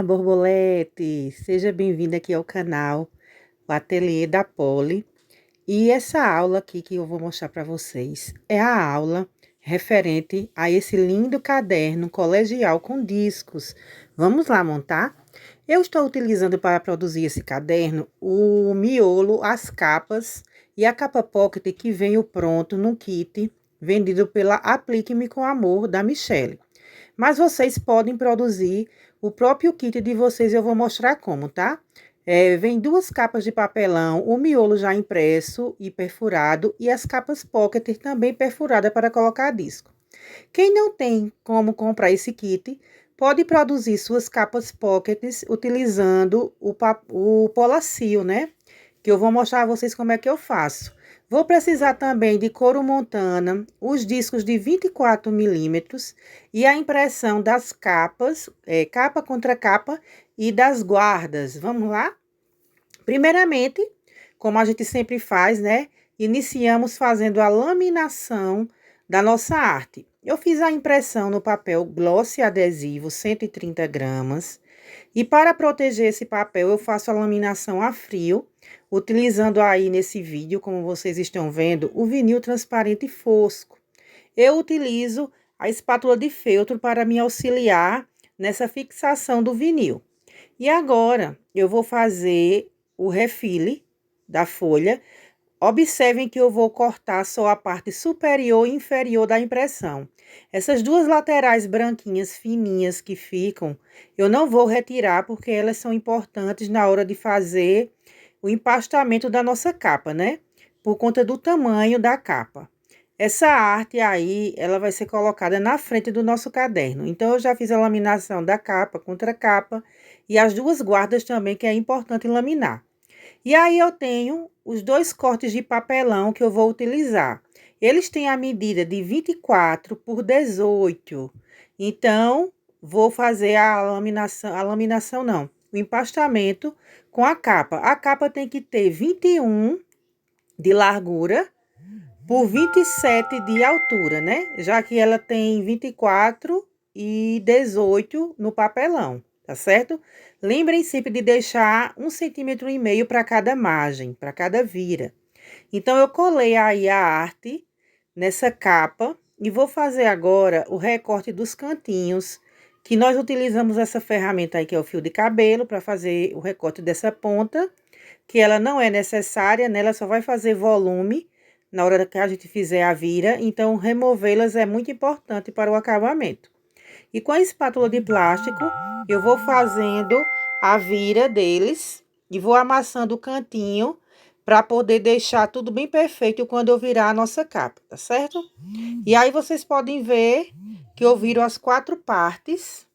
Borbolete! Seja bem-vinda aqui ao canal, o Ateliê da Poli. E essa aula aqui que eu vou mostrar para vocês é a aula referente a esse lindo caderno colegial com discos. Vamos lá montar? Eu estou utilizando para produzir esse caderno o miolo, as capas e a capa pocket que veio pronto no kit vendido pela Aplique-me com Amor da Michelle. Mas vocês podem produzir o próprio kit de vocês, eu vou mostrar como, tá? Vem duas capas de papelão, o miolo já impresso e perfurado e as capas pocket também perfuradas para colocar disco. Quem não tem como comprar esse kit, pode produzir suas capas pockets utilizando o Polacil, né? Que eu vou mostrar a vocês como é que eu faço. Vou precisar também de couro montana, os discos de 24 milímetros e a impressão das capas, capa contra capa e das guardas. Vamos lá? Primeiramente, como a gente sempre faz, né? Iniciamos fazendo a laminação da nossa arte. Eu fiz a impressão no papel gloss adesivo, 130 gramas. E para proteger esse papel, eu faço a laminação a frio, utilizando aí nesse vídeo, como vocês estão vendo, o vinil transparente fosco. Eu utilizo a espátula de feltro para me auxiliar nessa fixação do vinil. E agora, eu vou fazer o refile da folha. Observem que eu vou cortar só a parte superior e inferior da impressão. Essas duas laterais branquinhas fininhas que ficam, eu não vou retirar porque elas são importantes na hora de fazer o empastamento da nossa capa, né? Por conta do tamanho da capa. Essa arte aí, ela vai ser colocada na frente do nosso caderno. Então, eu já fiz a laminação da capa contra capa e as duas guardas também, que é importante laminar. E aí, eu tenho os dois cortes de papelão que eu vou utilizar. Eles têm a medida de 24 por 18. Então, vou fazer o empastamento com a capa. A capa tem que ter 21 de largura por 27 de altura, né? Já que ela tem 24 e 18 no papelão, tá certo? Lembrem sempre de deixar 1,5 cm para cada margem, para cada vira. Então, eu colei aí a arte nessa capa e vou fazer agora o recorte dos cantinhos, que nós utilizamos essa ferramenta aí, que é o fio de cabelo, para fazer o recorte dessa ponta, que ela não é necessária, né? Ela só vai fazer volume na hora que a gente fizer a vira, então removê-las é muito importante para o acabamento. E com a espátula de plástico, eu vou fazendo a vira deles e vou amassando o cantinho para poder deixar tudo bem perfeito quando eu virar a nossa capa, tá certo? E aí vocês podem ver que eu viro as 4 partes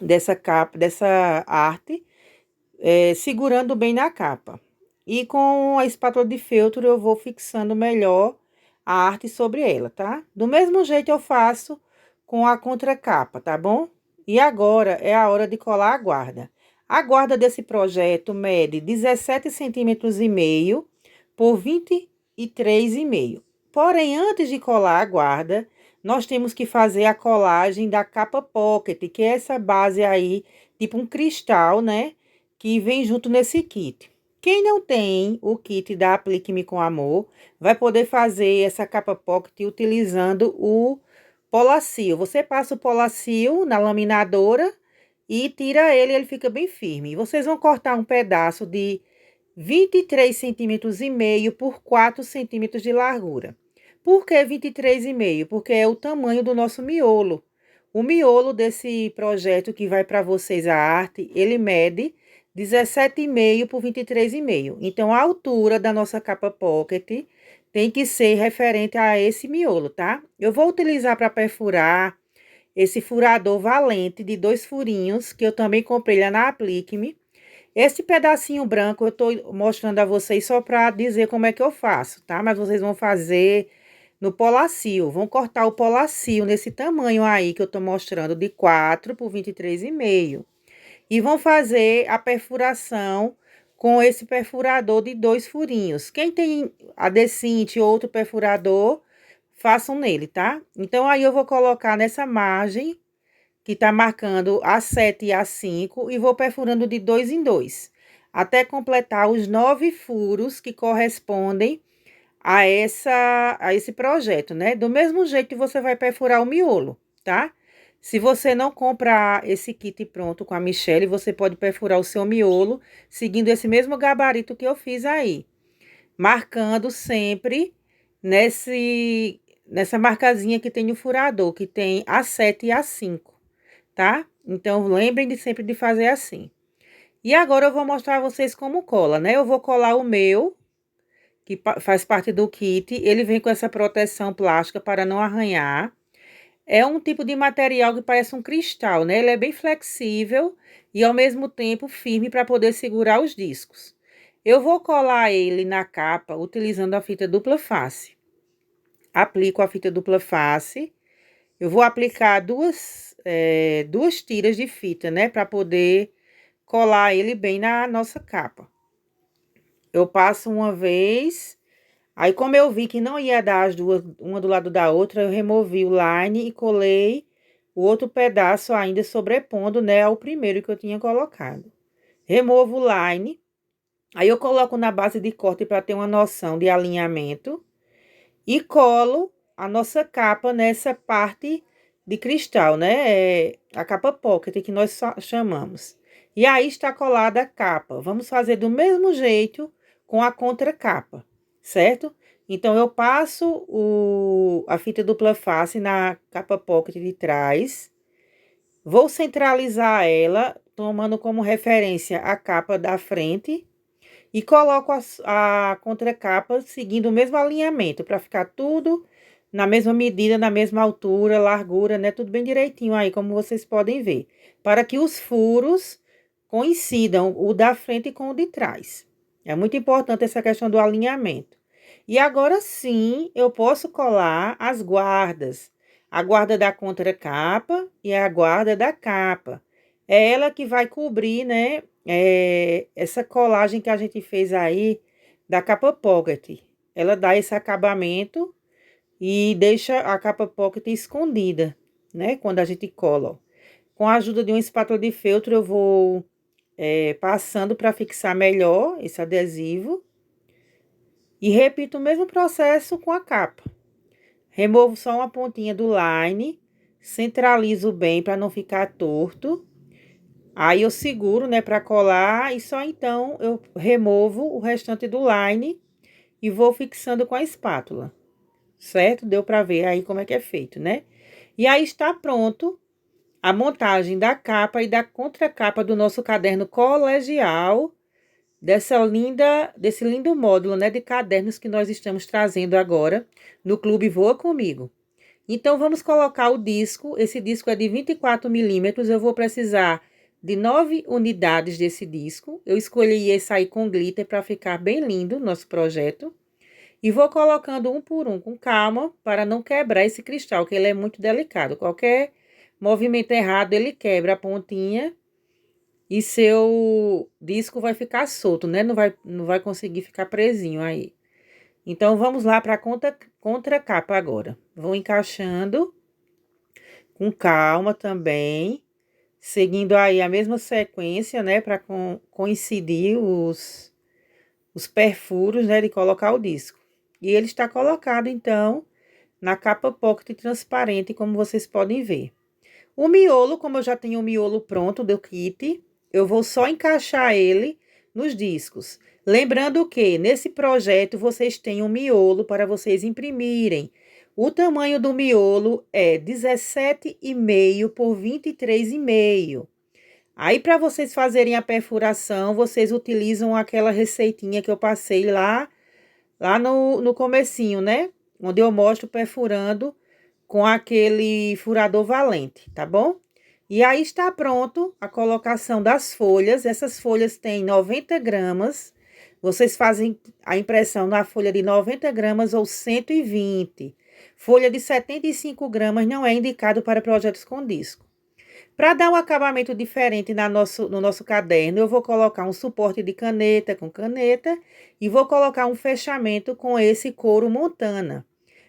dessa capa, dessa arte, segurando bem na capa. E com a espátula de feltro eu vou fixando melhor a arte sobre ela, tá? Do mesmo jeito eu faço com a contracapa, tá bom? E agora é a hora de colar a guarda. A guarda desse projeto mede 17,5 cm por 23,5. Porém, antes de colar a guarda, nós temos que fazer a colagem da capa pocket, que é essa base aí, tipo um cristal, né? Que vem junto nesse kit. Quem não tem o kit da Aplique-me com Amor, vai poder fazer essa capa pocket utilizando o Polacil. Você passa o Polacil na laminadora e tira ele, ele fica bem firme. Vocês vão cortar um pedaço de 23,5 cm por 4 cm de largura. Por que 23,5? Porque é o tamanho do nosso miolo. O miolo desse projeto que vai para vocês a arte, ele mede 17,5 por 23,5. Então, a altura da nossa capa pocket tem que ser referente a esse miolo, tá? Eu vou utilizar para perfurar esse furador valente de 2 furinhos, que eu também comprei lá na Aplique-me. Esse pedacinho branco eu tô mostrando a vocês só para dizer como é que eu faço, tá? Mas vocês vão fazer no Polacil. Vão cortar o Polacil nesse tamanho aí que eu tô mostrando, de 4 por 23,5. E vão fazer a perfuração com esse perfurador de 2 furinhos. Quem tem a Decinte ou outro perfurador, façam nele, tá? Então, aí eu vou colocar nessa margem que está marcando A7 e A5 e vou perfurando de 2 em 2, até completar os 9 furos que correspondem a esse projeto, né? Do mesmo jeito que você vai perfurar o miolo, tá? Se você não comprar esse kit pronto com a Michelle, você pode perfurar o seu miolo seguindo esse mesmo gabarito que eu fiz aí, marcando sempre nessa marcazinha que tem o furador, que tem A7 e A5, tá? Então, lembrem de sempre de fazer assim. E agora eu vou mostrar a vocês como cola, né? Eu vou colar o meu, que faz parte do kit. Ele vem com essa proteção plástica para não arranhar. É um tipo de material que parece um cristal, né? Ele é bem flexível e ao mesmo tempo firme para poder segurar os discos. Eu vou colar ele na capa utilizando a fita dupla face. Aplico a fita dupla face. Eu vou aplicar duas tiras de fita, né? Para poder colar ele bem na nossa capa. Eu passo uma vez. Aí, como eu vi que não ia dar as duas, uma do lado da outra, eu removi o line e colei o outro pedaço ainda sobrepondo, né, ao primeiro que eu tinha colocado. Removo o line, aí eu coloco na base de corte para ter uma noção de alinhamento e colo a nossa capa nessa parte de cristal, né, a capa pocket que nós chamamos. E aí está colada a capa. Vamos fazer do mesmo jeito com a contracapa, certo? Então, eu passo a fita dupla face na capa pocket de trás. Vou centralizar ela, tomando como referência a capa da frente. E coloco a contracapa seguindo o mesmo alinhamento, para ficar tudo na mesma medida, na mesma altura, largura, né? Tudo bem direitinho aí, como vocês podem ver. Para que os furos coincidam, o da frente com o de trás. É muito importante essa questão do alinhamento. E agora sim, eu posso colar as guardas. A guarda da contracapa e a guarda da capa. É ela que vai cobrir, né, essa colagem que a gente fez aí da capa pocket. Ela dá esse acabamento e deixa a capa pocket escondida, né, quando a gente cola. Com a ajuda de uma espátula de feltro, eu vou passando para fixar melhor esse adesivo. E repito o mesmo processo com a capa. Removo só uma pontinha do line, centralizo bem para não ficar torto. Aí eu seguro, né, para colar e só então eu removo o restante do line e vou fixando com a espátula. Certo? Deu para ver aí como é que é feito, né? E aí está pronto a montagem da capa e da contracapa do nosso caderno colegial, desse lindo módulo, né, de cadernos que nós estamos trazendo agora no Clube Voa Comigo. Então, vamos colocar o disco. Esse disco é de 24 milímetros. Eu vou precisar de 9 unidades desse disco. Eu escolhi esse aí com glitter para ficar bem lindo o nosso projeto. E vou colocando um por um com calma para não quebrar esse cristal, que ele é muito delicado. Qualquer movimento errado, ele quebra a pontinha e seu disco vai ficar solto, né? Não vai conseguir ficar presinho aí. Então, vamos lá para a contracapa agora. Vou encaixando com calma também, seguindo aí a mesma sequência, né? Para coincidir os perfuros, né? De colocar o disco. E ele está colocado, então, na capa pocket transparente, como vocês podem ver. O miolo, como eu já tenho o miolo pronto do kit, eu vou só encaixar ele nos discos. Lembrando que nesse projeto vocês têm um miolo para vocês imprimirem. O tamanho do miolo é 17,5 por 23,5. Aí, para vocês fazerem a perfuração, vocês utilizam aquela receitinha que eu passei lá no comecinho, né? Onde eu mostro perfurando com aquele furador valente, tá bom? E aí está pronto a colocação das folhas. Essas folhas têm 90 gramas. Vocês fazem a impressão na folha de 90 gramas ou 120. Folha de 75 gramas não é indicado para projetos com disco. Para dar um acabamento diferente no nosso caderno, eu vou colocar um suporte de caneta com caneta e vou colocar um fechamento com esse couro montana,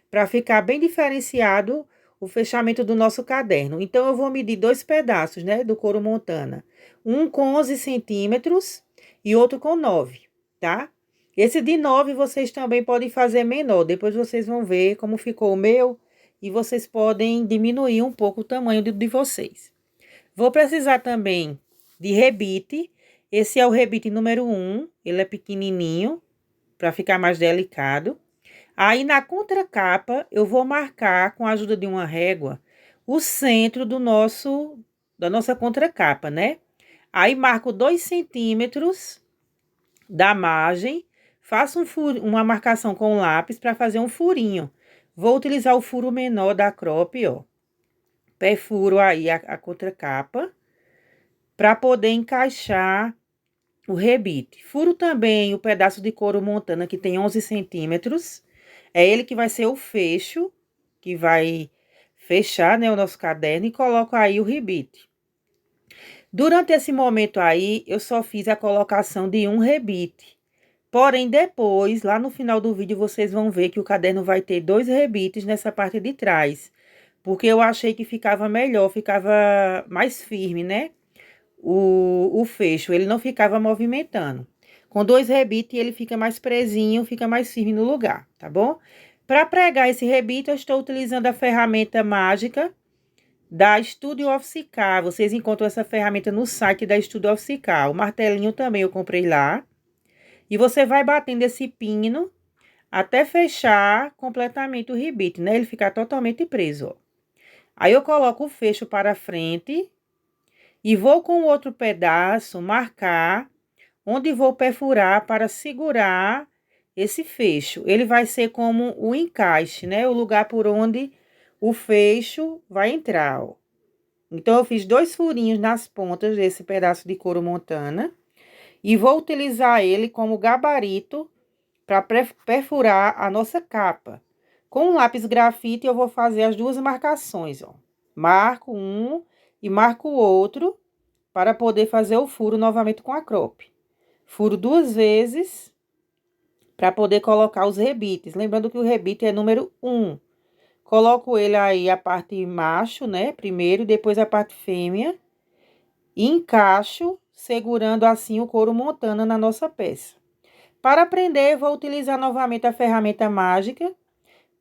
para ficar bem diferenciado o fechamento do nosso caderno. Então, eu vou medir 2 pedaços, né, do couro montana. Um com 11 centímetros e outro com 9, tá? Esse de 9 vocês também podem fazer menor. Depois vocês vão ver como ficou o meu e vocês podem diminuir um pouco o tamanho de vocês. Vou precisar também de rebite. Esse é o rebite número 1, ele é pequenininho, para ficar mais delicado. Aí, na contracapa, eu vou marcar, com a ajuda de uma régua, o centro da nossa contracapa, né? Aí, marco 2 centímetros da margem, faço uma marcação com lápis para fazer um furinho. Vou utilizar o furo menor da crop, ó. Perfuro aí a contracapa para poder encaixar o rebite. Furo também o pedaço de couro montana, que tem 11 centímetros. É ele que vai ser o fecho, que vai fechar, né, o nosso caderno, e coloco aí o rebite. Durante esse momento aí, eu só fiz a colocação de um rebite. Porém, depois, lá no final do vídeo, vocês vão ver que o caderno vai ter 2 rebites nessa parte de trás. Porque eu achei que ficava melhor, ficava mais firme, né? O fecho, ele não ficava movimentando. Com 2 rebites, ele fica mais presinho, fica mais firme no lugar, tá bom? Para pregar esse rebite, eu estou utilizando a ferramenta mágica da Studio Office Car. Vocês encontram essa ferramenta no site da Studio Office Car. O martelinho também eu comprei lá. E você vai batendo esse pino até fechar completamente o rebite, né? Ele ficar totalmente preso, ó. Aí, eu coloco o fecho para frente e vou com o outro pedaço marcar onde vou perfurar para segurar esse fecho. Ele vai ser como o encaixe, né? O lugar por onde o fecho vai entrar, ó. Então, eu fiz 2 furinhos nas pontas desse pedaço de couro montana e vou utilizar ele como gabarito para perfurar a nossa capa. Com o lápis grafite, eu vou fazer as 2 marcações, ó. Marco um e marco o outro para poder fazer o furo novamente com a crop. Furo 2 vezes para poder colocar os rebites. Lembrando que o rebite é número 1. Coloco ele aí a parte macho, né? Primeiro, depois a parte fêmea. E encaixo, segurando assim o couro montana na nossa peça. Para prender, vou utilizar novamente a ferramenta mágica.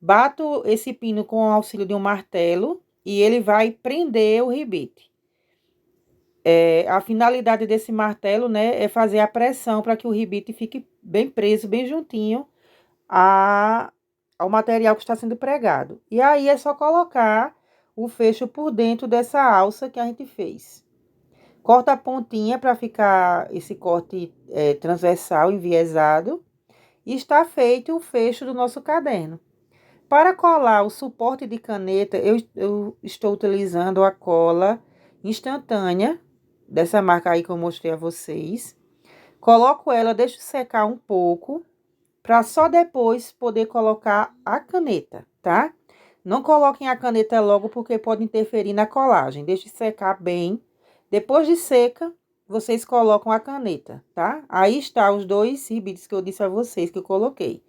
Bato esse pino com o auxílio de um martelo e ele vai prender o rebite. A finalidade desse martelo, né, é fazer a pressão para que o rebite fique bem preso, bem juntinho ao material que está sendo pregado. E aí, é só colocar o fecho por dentro dessa alça que a gente fez. Corta a pontinha para ficar esse corte transversal, enviesado. E está feito o fecho do nosso caderno. Para colar o suporte de caneta, eu estou utilizando a cola instantânea, dessa marca aí que eu mostrei a vocês. Coloco ela, deixo secar um pouco, para só depois poder colocar a caneta, tá? Não coloquem a caneta logo, porque pode interferir na colagem. Deixe secar bem. Depois de seca, vocês colocam a caneta, tá? Aí está os 2 rebites que eu disse a vocês que eu coloquei.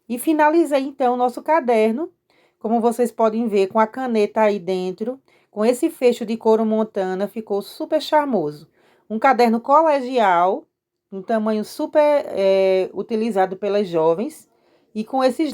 E finalizei, então, o nosso caderno, como vocês podem ver, com a caneta aí dentro, com esse fecho de couro montana, ficou super charmoso. Um caderno colegial, um tamanho super utilizado pelas jovens, e com esses